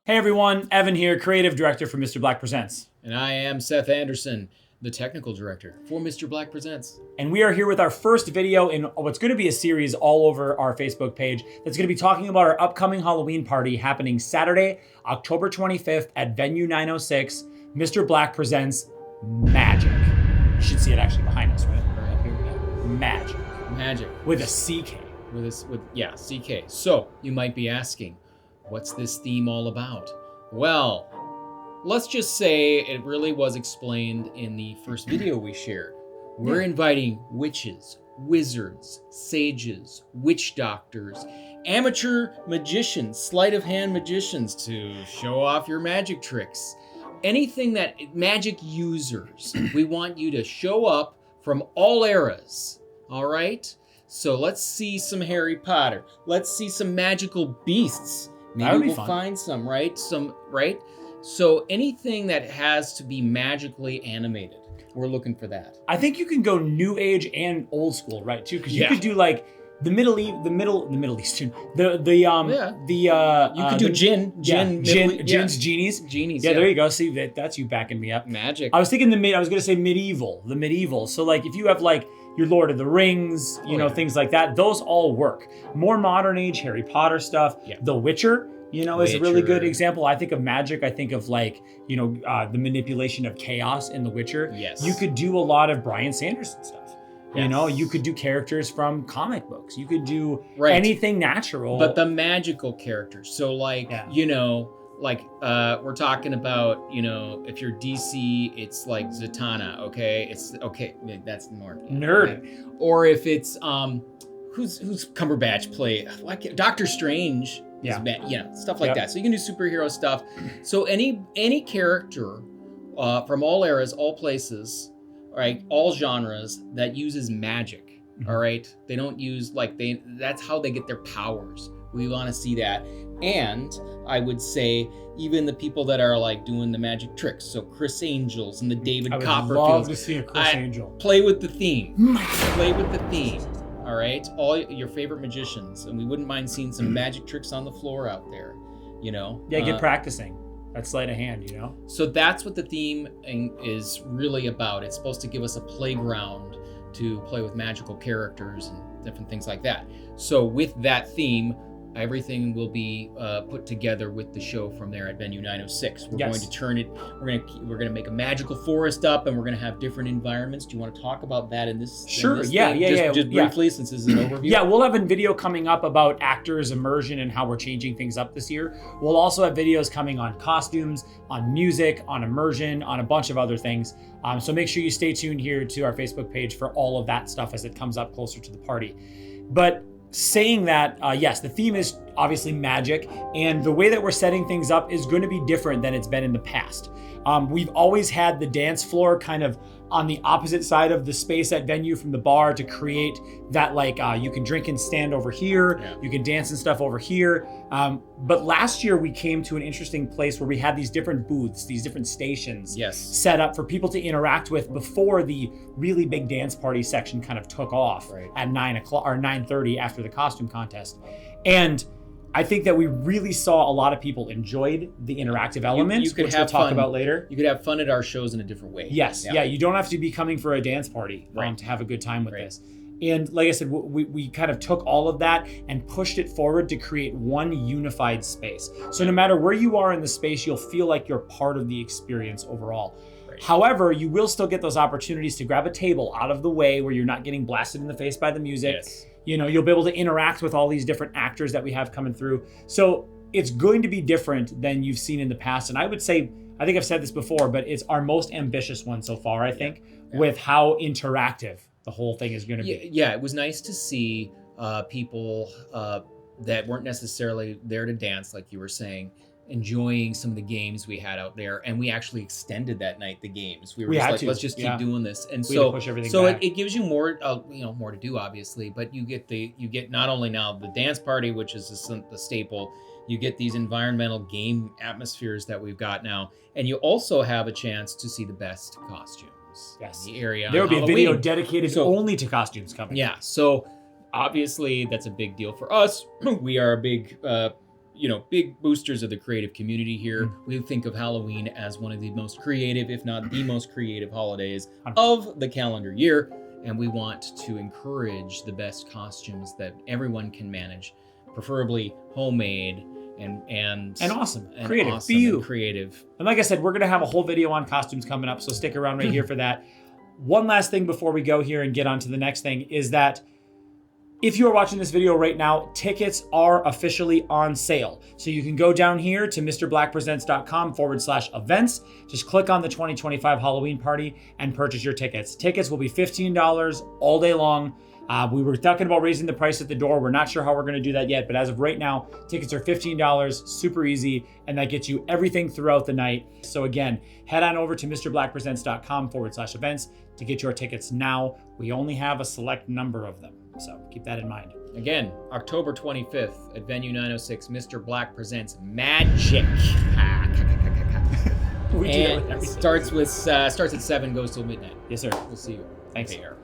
Hey everyone, Evan here, creative director for Mr. Black Presents. And I am Seth Anderson, the technical director for Mr. Black Presents. And we are here with our first video in what's going to be a series all over our Facebook page that's going to be talking about our upcoming Halloween party happening Saturday, October 25th at Venue 906, Mr. Black Presents Magic. You should see it actually behind us, right? Right here, yeah. Magic. Magic. With a CK. CK. So, you might be asking, what's this theme all about? Well, let's just say it really was explained in the first video we shared. We're inviting witches, wizards, sages, witch doctors, amateur magicians, sleight of hand magicians to show off your magic tricks. Anything that magic users, we want you to show up from all eras, all right? So let's see some Harry Potter. Let's see some magical beasts. Maybe we'll find some, right? So anything that has to be magically animated, we're looking for that. I think you can go new age and old school, right? Too, because you could do like the Middle Eastern, you could do gins, genies. Yeah, there you go. See, that's you backing me up. Magic. I was thinking I was gonna say the medieval. So like if you have like your Lord of the Rings, things like that, those all work. More modern age Harry Potter stuff. Yeah. The Witcher, is a really good example. I think of magic. I think of like, the manipulation of chaos in The Witcher. Yes. You could do a lot of Bryan Sanderson stuff. Yes. You could do characters from comic books. You could do anything natural. But the magical characters. So like, we're talking about, if you're DC, it's like Zatanna, okay? That's more nerd. Yeah. Or if it's who's Cumberbatch play? Doctor Strange. Stuff like that. So you can do superhero stuff. So any character from all eras, all places, right, all genres that uses magic. All right, they don't use that's how they get their powers. We want to see that. And I would say even the people that are like doing the magic tricks, so Chris Angels and the David Copperfields. I would love to see a Chris Angel. Play with the theme. Play with the theme. All right, all your favorite magicians, and we wouldn't mind seeing some magic tricks on the floor out there. Yeah, get practicing. That's sleight of hand. So that's what the theme is really about. It's supposed to give us a playground to play with magical characters and different things like that. So with that theme, everything will be put together with the show from there at Venue 906. We're going to turn it. We're going to make a magical forest up, and we're going to have different environments. Do you want to talk about that in this? Sure. In this Just briefly, since this is an overview. Yeah, we'll have a video coming up about actors, immersion, and how we're changing things up this year. We'll also have videos coming on costumes, on music, on immersion, on a bunch of other things. So make sure you stay tuned here to our Facebook page for all of that stuff as it comes up closer to the party. But saying that, yes, the theme is obviously magic, and the way that we're setting things up is going to be different than it's been in the past. We've always had the dance floor kind of on the opposite side of the space at Venue from the bar to create that you can drink and stand over here, you can dance and stuff over here. But last year we came to an interesting place where we had these different booths, these different stations set up for people to interact with before the really big dance party section kind of took off at 9 o'clock or 9:30 after the costume contest. And I think that we really saw a lot of people enjoyed the interactive elements, which we'll talk about later. You could have fun at our shows in a different way. Yes, you don't have to be coming for a dance party to have a good time with this. And like I said, we kind of took all of that and pushed it forward to create one unified space. So no matter where you are in the space, you'll feel like you're part of the experience overall. However, you will still get those opportunities to grab a table out of the way where you're not getting blasted in the face by the music. Yes. You'll be able to interact with all these different actors that we have coming through. So it's going to be different than you've seen in the past. And I would say, I think I've said this before, but it's our most ambitious one so far, I think, with how interactive the whole thing is going to be. Yeah, it was nice to see people that weren't necessarily there to dance, like you were saying, enjoying some of the games we had out there, and we actually extended that night the games. We were just like, let's just keep doing this, and so push everything back. It gives you more, more to do, obviously. But you get not only now the dance party, which is the staple. You get these environmental game atmospheres that we've got now, and you also have a chance to see the best costumes in the area. There will be a video dedicated only to costumes coming. Yeah, so obviously that's a big deal for us. We are a big big boosters of the creative community here. We think of Halloween as one of the most creative, if not the most creative holidays of the calendar year. And we want to encourage the best costumes that everyone can manage, preferably homemade and awesome. And creative. Awesome Be you. and creative. And like I said, we're going to have a whole video on costumes coming up, so stick around right here for that. One last thing before we go here and get on to the next thing is that if you are watching this video right now, tickets are officially on sale. So you can go down here to MrBlackPresents.com/events. Just click on the 2025 Halloween party and purchase your tickets. Tickets will be $15 all day long. We were talking about raising the price at the door. We're not sure how we're going to do that yet, but as of right now, tickets are $15, super easy, and that gets you everything throughout the night. So again, head on over to MrBlackPresents.com/events to get your tickets now. We only have a select number of them, so keep that in mind. Again, October 25th at Venue 906, Mr. Black Presents Magick. We do that with And everything. starts at 7, goes till midnight. Yes, sir. We'll see you. Thanks. Here.